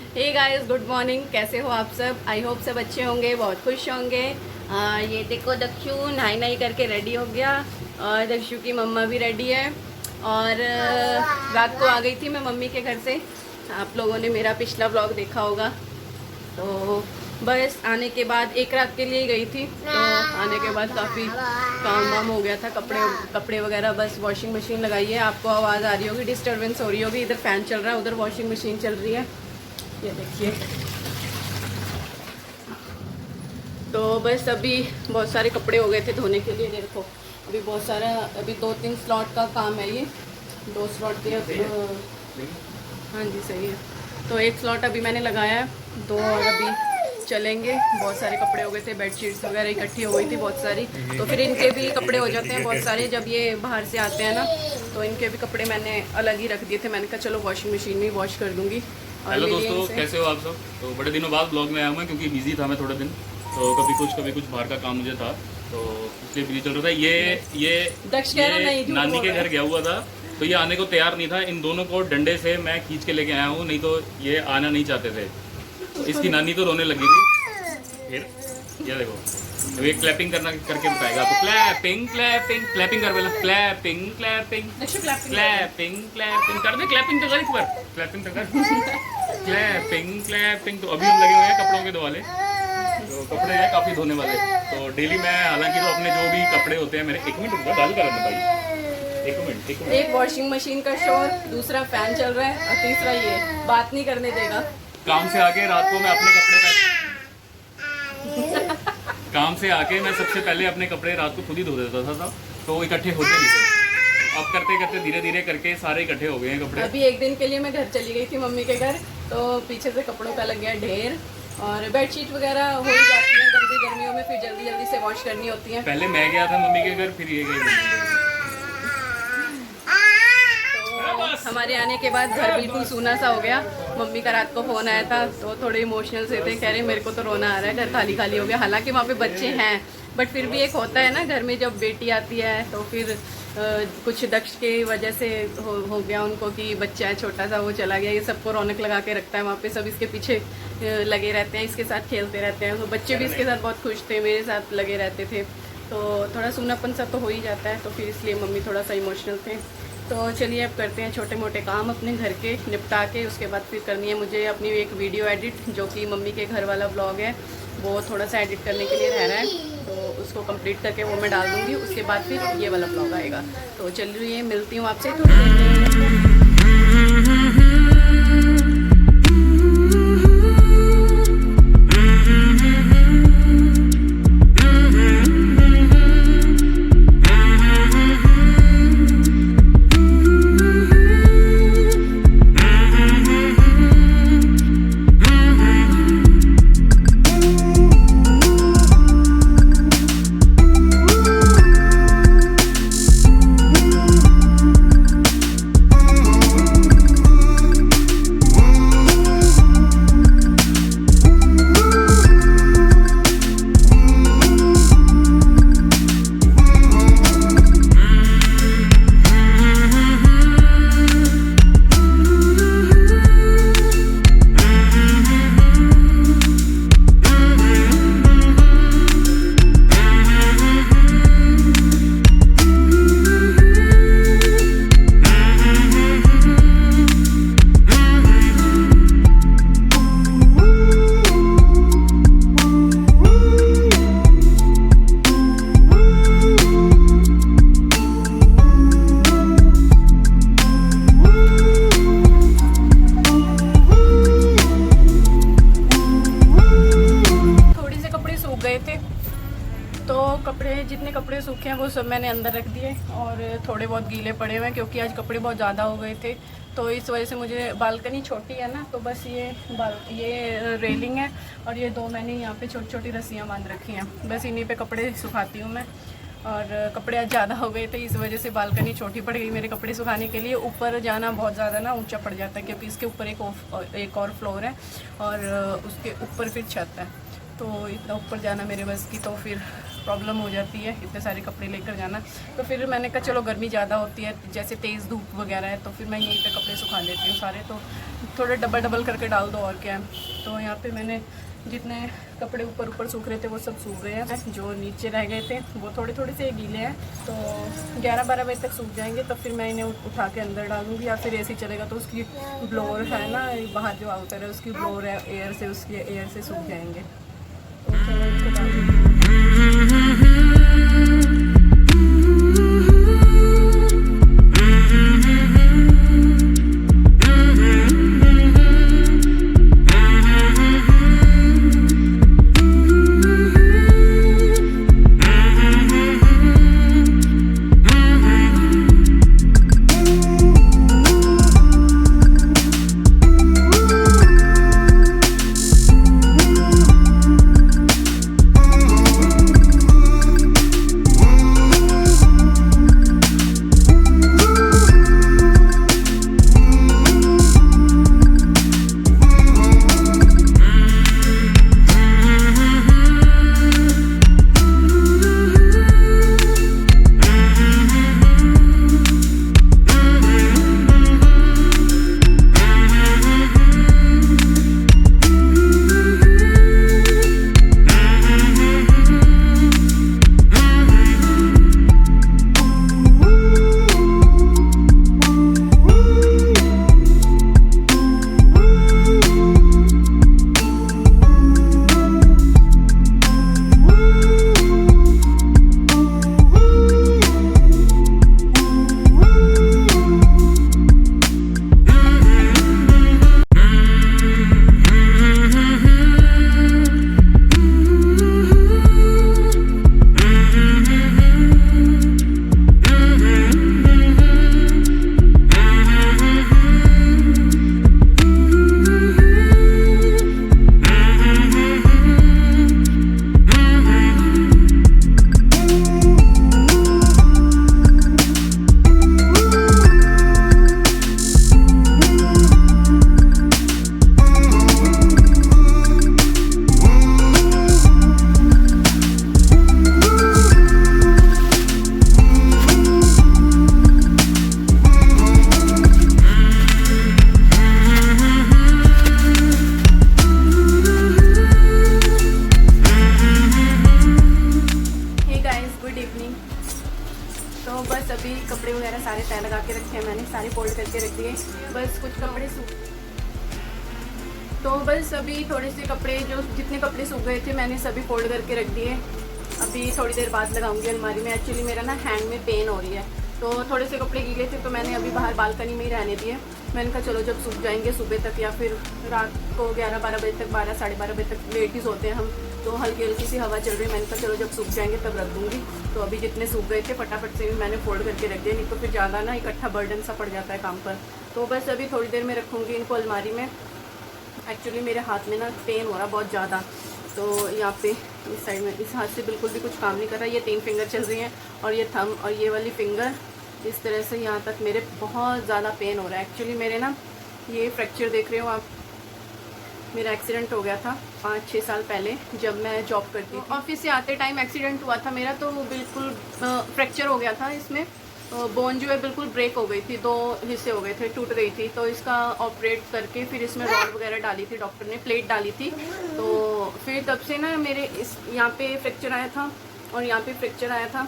Hey guys, good morning. कैसे हो आप सब? आई होप सब अच्छे होंगे, बहुत खुश होंगे। ये देखो, दक्षु नहाई नहाई करके रेडी हो गया और दक्षु की मम्मा भी रेडी है। और रात को आ गई थी मैं मम्मी के घर से। आप लोगों ने मेरा पिछला व्लॉग देखा होगा। तो बस आने के बाद एक रात के लिए गई थी, तो आने के बाद काफ़ी काम वाम हो गया था। कपड़े वगैरह बस वॉशिंग मशीन लगाई है। आपको आवाज़ आ रही होगी, डिस्टर्बेंस हो रही होगी। इधर फ़ैन चल रहा है, उधर वॉशिंग मशीन चल रही है। ये देखिए। तो बस अभी बहुत सारे कपड़े हो गए थे धोने के लिए। देखो अभी बहुत सारा, अभी 2-3 स्लॉट का काम है। ये 2 स्लॉट के हाँ जी सही है। तो एक स्लॉट अभी मैंने लगाया है, 2 और अभी चलेंगे। बहुत सारे कपड़े हो गए थे, बेडशीट्स वगैरह इकट्ठी हो गई थी बहुत सारी। तो फिर इनके भी कपड़े हो जाते हैं बहुत सारे जब ये बाहर से आते हैं ना। तो इनके भी कपड़े मैंने अलग ही रख दिए थे। मैंने कहा चलो वॉशिंग मशीन में ही वॉश कर दूँगी। हेलो दोस्तों, कैसे हो आप सब? तो बड़े दिनों बाद ब्लॉग में आया हूँ मैं, क्योंकि बिजी था मैं थोड़े दिन। तो कभी कुछ बाहर का काम मुझे था, तो इसलिए बिजी चल रहा था। ये नानी के घर गया हुआ था, तो ये आने को तैयार नहीं था। इन दोनों को डंडे से मैं खींच के लेके आया हूँ, नहीं तो ये आना नहीं चाहते थे। तो इसकी नानी तो रोने लगी थी। फिर ये देखो, तो ये क्लैपिंग करके बताएगा आपको। क्लैपिंग कर बोला। क्लैपिंग कर दे। क्लैपिंग तो कर एक बार। क्लैपिंग तो अभी हम लगे हुए हैं कपड़ों के धोने। तो कपड़े हैं काफ़ी धोने वाले। तो डेली मैं, हालांकि तो अपने जो भी कपड़े होते हैं मेरे, 1 मिनट रुको, गाल कर भाई, 1 मिनट। एक वॉशिंग मशीन का शोर, दूसरा फैन चल रहा है और तीसरा ये बात नहीं करने देगा। काम से आके रात को मैं अपने कपड़े काम से आके मैं सबसे पहले अपने कपड़े रात को खुद ही धो देता था, तो वो इकट्ठे होते नहीं थे। अब करते करते धीरे धीरे करके सारे इकट्ठे हो गए हैं कपड़े। अभी एक दिन के लिए मैं घर चली गई थी मम्मी के घर, तो पीछे से कपड़ों का लग गया ढेर। और बेडशीट वगैरह हो ही जाती है गर्मियों में, फिर जल्दी जल्दी से वॉश करनी होती है। पहले मैं गया था मम्मी के घर, फिर ये गई। हमारे आने के बाद घर बिल्कुल सूना सा हो गया। मम्मी का रात को फ़ोन आया था, तो थोड़े इमोशनल से थे। कह रहे मेरे को तो रोना आ रहा है, घर खाली खाली हो गया। हालांकि वहाँ पे बच्चे हैं, बट फिर भी एक होता है ना घर में, जब बेटी आती है तो फिर कुछ दक्ष के वजह से हो गया उनको कि बच्चा है छोटा सा, वो चला गया। ये सबको रौनक लगा के रखता है वहाँ पे, सब इसके पीछे लगे रहते हैं, इसके साथ खेलते रहते हैं। तो बच्चे भी इसके साथ बहुत खुश थे, मेरे साथ लगे रहते थे। तो थोड़ा सूनापन सा तो हो ही जाता है, तो फिर इसलिए मम्मी थोड़ा सा इमोशनल थे। तो चलिए अब करते हैं छोटे मोटे काम अपने घर के निपटा के। उसके बाद फिर करनी है मुझे अपनी एक वीडियो एडिट, जो कि मम्मी के घर वाला व्लॉग है, वो थोड़ा सा एडिट करने के लिए रह रहा है। तो उसको कंप्लीट करके वो मैं डाल दूँगी। उसके बाद फिर ये वाला व्लॉग आएगा। तो चलिए मिलती हूँ आपसे थोड़ी देर में। जितने कपड़े सूखे हैं वो सब मैंने अंदर रख दिए, और थोड़े बहुत गीले पड़े हुए हैं क्योंकि आज कपड़े बहुत ज़्यादा हो गए थे। तो इस वजह से मुझे, बालकनी छोटी है ना, तो बस ये रेलिंग है और ये 2 मैंने यहाँ पे छोटी छोटी रस्सियाँ बांध रखी हैं। बस इन्हीं पे कपड़े सुखाती हूँ मैं। और कपड़े आज ज़्यादा हो गए थे, इस वजह से बालकनी छोटी पड़ गई मेरे कपड़े सुखाने के लिए। ऊपर जाना बहुत ज़्यादा ना ऊंचा पड़ जाता है, क्योंकि इसके ऊपर एक और फ्लोर है और उसके ऊपर फिर छत है। तो इतना ऊपर जाना मेरे बस की तो फिर प्रॉब्लम हो जाती है इतने सारे कपड़े लेकर जाना। तो फिर मैंने कहा चलो गर्मी ज़्यादा होती है, जैसे तेज़ धूप वगैरह है, तो फिर मैं यहीं पे कपड़े सुखा लेती हूँ सारे, तो थोड़े डबल करके डाल दो और क्या है। तो यहाँ पे मैंने जितने कपड़े ऊपर सूख रहे थे वो सब सूख गए हैं, जो नीचे रह गए थे वो थोड़े से गीले हैं। तो 11-12 बजे तक सूख जाएंगे, तो फिर मैं इन्हें उठा के अंदर डालूँगी, या फिर एसी चलेगा तो उसकी ब्लोअर है ना बाहर जो आउटर है उसकी ब्लोअर है, एयर से सूख जाएंगे। तो चलो इसको डाल दूँगी। कपड़े वगैरह सारे तय लगा के रखे हैं मैंने, सारे फोल्ड करके रख दिए। बस कुछ कपड़े सूख, तो बस अभी थोड़े से कपड़े, जो जितने कपड़े सूख गए थे मैंने सभी फोल्ड करके रख दिए। अभी थोड़ी देर बाद लगाऊंगी अलमारी में। एक्चुअली मेरा ना हैंड में पेन हो रही है, तो थोड़े से कपड़े गीले थे तो मैंने अभी बाहर बालकनी में ही रहने दिए। मैंने कहा चलो जब सूख जाएंगे सुबह तक, या फिर रात को 11-12 बजे तक, 12 साढ़े 12 बजे तक लेट ही सोते हैं हम, तो हल्की हल्की सी हवा चल रही है। मैंने कहा चलो जब सूख जाएंगे तब रख दूँगी। तो अभी जितने सूख गए थे फटाफट से भी मैंने फोल्ड करके रख दिया, नहीं तो फिर ज़्यादा ना इकट्ठा बर्डन सा पड़ जाता है काम पर। तो बस अभी थोड़ी देर में रखूँगी इनको अलमारी में। एक्चुअली मेरे हाथ में ना पेन हो रहा बहुत ज़्यादा, तो यहाँ पे इस साइड में इस हाथ से बिल्कुल भी कुछ काम नहीं कर रहा। ये 3 फिंगर चल रही हैं और ये थंब और ये वाली फिंगर इस तरह से यहाँ तक मेरे बहुत ज़्यादा पेन हो रहा है। एक्चुअली मेरे ना ये फ्रैक्चर देख रहे हो आप, मेरा एक्सीडेंट हो गया था 5-6 साल पहले जब मैं जॉब करती थी। ऑफिस से आते टाइम एक्सीडेंट हुआ था मेरा, तो वो बिल्कुल फ्रैक्चर हो गया था। इसमें बोन जो है बिल्कुल ब्रेक हो गई थी, 2 हिस्से हो गए थे, टूट गई थी। तो इसका ऑपरेट करके फिर इसमें रॉड वगैरह डाली थी, डॉक्टर ने प्लेट डाली थी। तो फिर तब से ना मेरे इस यहाँ पे फ्रैक्चर आया था और यहाँ पे फ्रैक्चर आया था,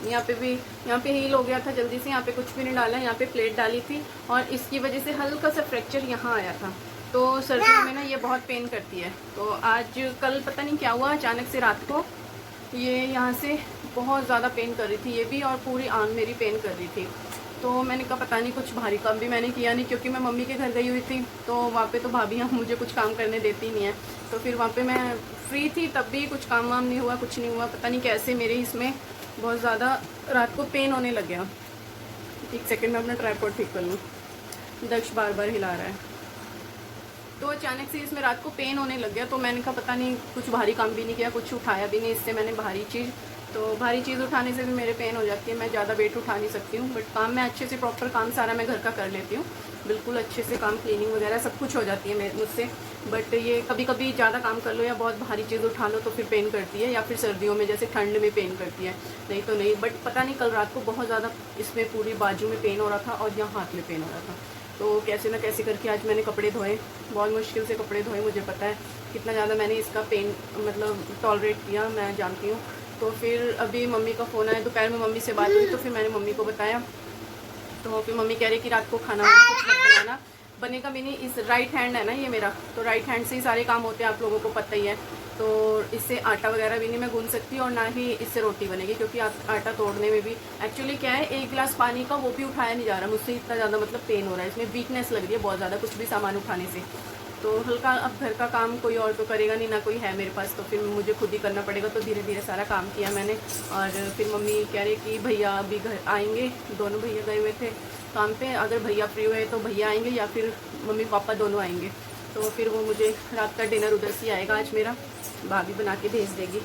यहाँ पे भी, यहाँ पे हील हो गया था जल्दी से। यहाँ पे कुछ भी नहीं डाला, यहाँ पे प्लेट डाली थी और इसकी वजह से हल्का सा फ्रैक्चर यहाँ आया था। तो सर्दियों में ना ये बहुत पेन करती है। तो आज कल पता नहीं क्या हुआ, अचानक से रात को ये यहाँ से बहुत ज़्यादा पेन कर रही थी, ये भी, और पूरी आंख मेरी पेन कर रही थी। तो मैंने कहा पता नहीं कुछ भारी काम भी मैंने किया नहीं, क्योंकि मैं मम्मी के घर गई हुई थी, तो वहाँ पे तो भाभियाँ मुझे कुछ काम करने देती नहीं है। तो फिर वहाँ पे मैं फ्री थी, तब भी कुछ काम वाम नहीं हुआ, कुछ नहीं हुआ। पता नहीं कैसे मेरे इसमें बहुत ज़्यादा रात को पेन होने लग गया। 1 सेकेंड में अपना ट्राइपॉड ठीक कर लूँ, दक्ष बार बार हिला रहा है। तो अचानक से इसमें रात को पेन होने लग गया। तो मैंने कहा पता नहीं, कुछ भारी काम भी नहीं किया, कुछ उठाया भी नहीं इससे मैंने भारी चीज़। तो भारी चीज़ उठाने से भी मेरे पेन हो जाती है, मैं ज़्यादा वेट उठा नहीं सकती हूँ। बट काम मैं अच्छे से प्रॉपर काम सारा मैं घर का कर लेती हूँ। बिल्कुल अच्छे से काम, क्लीनिंग वगैरह सब कुछ हो जाती है मुझसे। बट ये कभी कभी ज़्यादा काम कर लो या बहुत भारी चीज़ उठा लो तो फिर पेन करती है, या फिर सर्दियों में जैसे ठंड में पेन करती है, नहीं तो नहीं। बट पता नहीं कल रात को बहुत ज़्यादा इसमें पूरी बाजू में पेन हो रहा था और यहाँ हाथ में पेन हो रहा था। तो कैसे ना कैसे करके आज मैंने कपड़े धोए, बहुत मुश्किल से कपड़े धोए। मुझे पता है कितना ज़्यादा मैंने इसका पेन मतलब टॉलरेट किया, मैं जानती हूँ। तो फिर अभी मम्मी का फ़ोन आया, दोपहर में मम्मी से बात हुई तो फिर मैंने मम्मी को बताया। तो फिर मम्मी कह रही कि रात को खाना कुछ मत बनाना, बनेगा भी नहीं। इस राइट हैंड है ना ये मेरा, तो राइट हैंड से ही सारे काम होते हैं, आप लोगों को पता ही है। तो इससे आटा वगैरह भी नहीं मैं गूंद सकती और ना ही इससे रोटी बनेगी, क्योंकि आटा तोड़ने में भी एक्चुअली क्या है, 1 गिलास पानी का वो भी उठाया नहीं जा रहा मुझसे, इतना ज़्यादा मतलब पेन हो रहा है, इसमें वीकनेस लग रही है बहुत ज़्यादा कुछ भी सामान उठाने से। तो हल्का, अब घर का काम कोई और तो करेगा नहीं, ना कोई है मेरे पास, तो फिर मुझे खुद ही करना पड़ेगा। तो धीरे धीरे सारा काम किया मैंने। और फिर मम्मी कह रही कि भैया अभी घर आएंगे, दोनों भैया गए हुए थे काम पे, अगर भैया फ्री हुए तो भैया आएंगे या फिर मम्मी पापा दोनों आएंगे। तो फिर वो मुझे रात का डिनर उधर से आएगा आज मेरा, भाभी बना के भेज देगी।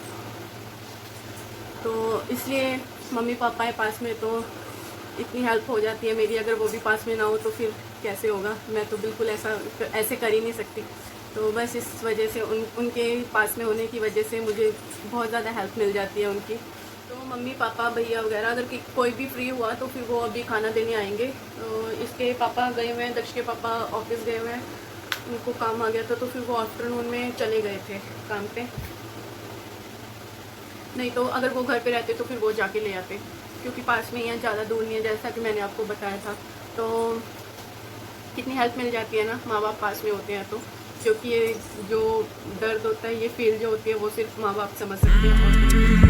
तो इसलिए मम्मी पापा है पास में तो इतनी हेल्प हो जाती है मेरी। अगर वो भी पास में ना हो तो फिर कैसे होगा, मैं तो बिल्कुल ऐसे कर ही नहीं सकती। तो बस इस वजह से उनके पास में होने की वजह से मुझे बहुत ज़्यादा हेल्प मिल जाती है उनकी। तो मम्मी पापा भैया वगैरह अगर कोई भी फ्री हुआ तो फिर वो अभी खाना देने आएंगे। तो इसके पापा गए हुए हैं, दक्ष के पापा ऑफिस गए हुए हैं, उनको काम आ गया था तो फिर वो आफ्टरनून में चले गए थे काम पे। नहीं तो अगर वो घर पे रहते तो फिर वो जाके ले आते, क्योंकि पास में ही है, ज़्यादा दूर नहीं है, जैसा कि मैंने आपको बताया था। तो कितनी हेल्प मिल जाती है ना माँ बाप पास में होते हैं तो, क्योंकि ये जो दर्द होता है, ये फील जो होती है वो सिर्फ माँ बाप समझ सकते हैं।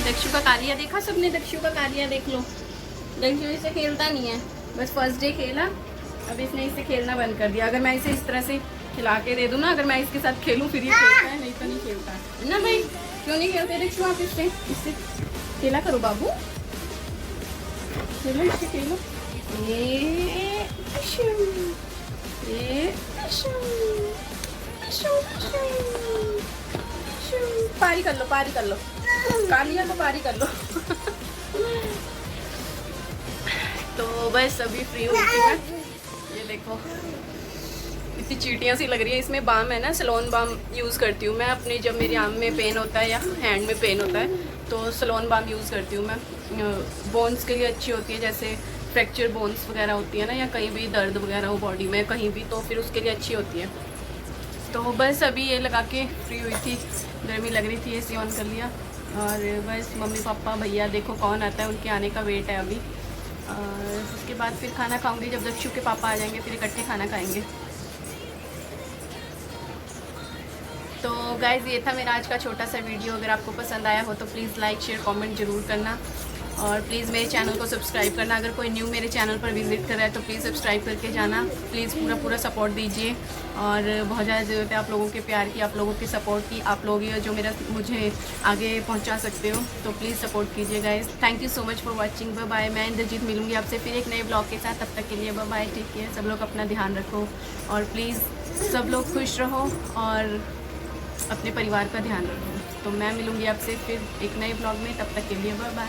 दक्षु का कालिया देखा सबने, दक्षु का कालिया देख लो। दक्षु इसे खेलता नहीं है, बस फर्स्ट डे खेला, अब इसने इसे खेलना बंद कर दिया। अगर मैं इसे इस तरह से खिला के दे दूँ ना, अगर मैं इसके साथ खेलूँ फिर ये खेलता है, नहीं तो नहीं खेलता है ना भाई। क्यों नहीं खेलते दक्षु आप इससे खेला करो बाबू, खेलो इससे खेलो। पारी कर लो, पारी कर लो, कालिया को पारी कर लो। तो बस अभी फ्री हो चुकी है। ये देखो इतनी चींटियाँ सी लग रही है। इसमें बाम है ना, सलोन बाम यूज़ करती हूँ मैं अपने, जब मेरे आर्म में पेन होता है या हैंड में पेन होता है तो सलोन बाम यूज़ करती हूँ मैं। बोन्स के लिए अच्छी होती है, जैसे फ्रैक्चर बोन्स वगैरह होती है ना, या कहीं भी दर्द वगैरह हो बॉडी में कहीं भी, तो फिर उसके लिए अच्छी होती है। तो बस अभी ये लगा के फ्री हुई थी, गर्मी लग रही थी, एसी ऑन कर लिया और बस मम्मी पापा भैया देखो कौन आता है, उनके आने का वेट है अभी। और उसके बाद फिर खाना खाऊंगी, जब दक्षु के पापा आ जाएंगे फिर इकट्ठे खाना खाएंगे। तो गाइज़ ये था मेरा आज का छोटा सा वीडियो। अगर आपको पसंद आया हो तो प्लीज़ लाइक शेयर कमेंट ज़रूर करना और प्लीज़ मेरे चैनल को सब्सक्राइब करना। अगर कोई न्यू मेरे चैनल पर विज़िट कर रहा है तो प्लीज़ सब्सक्राइब करके जाना। प्लीज़ पूरा सपोर्ट दीजिए और बहुत ज़्यादा ज़रूरत है आप लोगों के प्यार की, आप लोगों के सपोर्ट की। आप लोग ही जो मुझे आगे पहुंचा सकते हो, तो प्लीज़ सपोर्ट कीजिए guys. Thank you so much for watching. Bye bye. मैं इंद्रजीत मिलूँगी आपसे फिर एक नए ब्लॉग के साथ। तब तक के लिए बाय बाय, टेक केयर। सब लोग अपना ध्यान रखो और प्लीज़ सब लोग खुश रहो और अपने परिवार का ध्यान रखो। तो मैं मिलूँगी आपसे फिर एक नए ब्लॉग में, तब तक के लिए बाय बाय।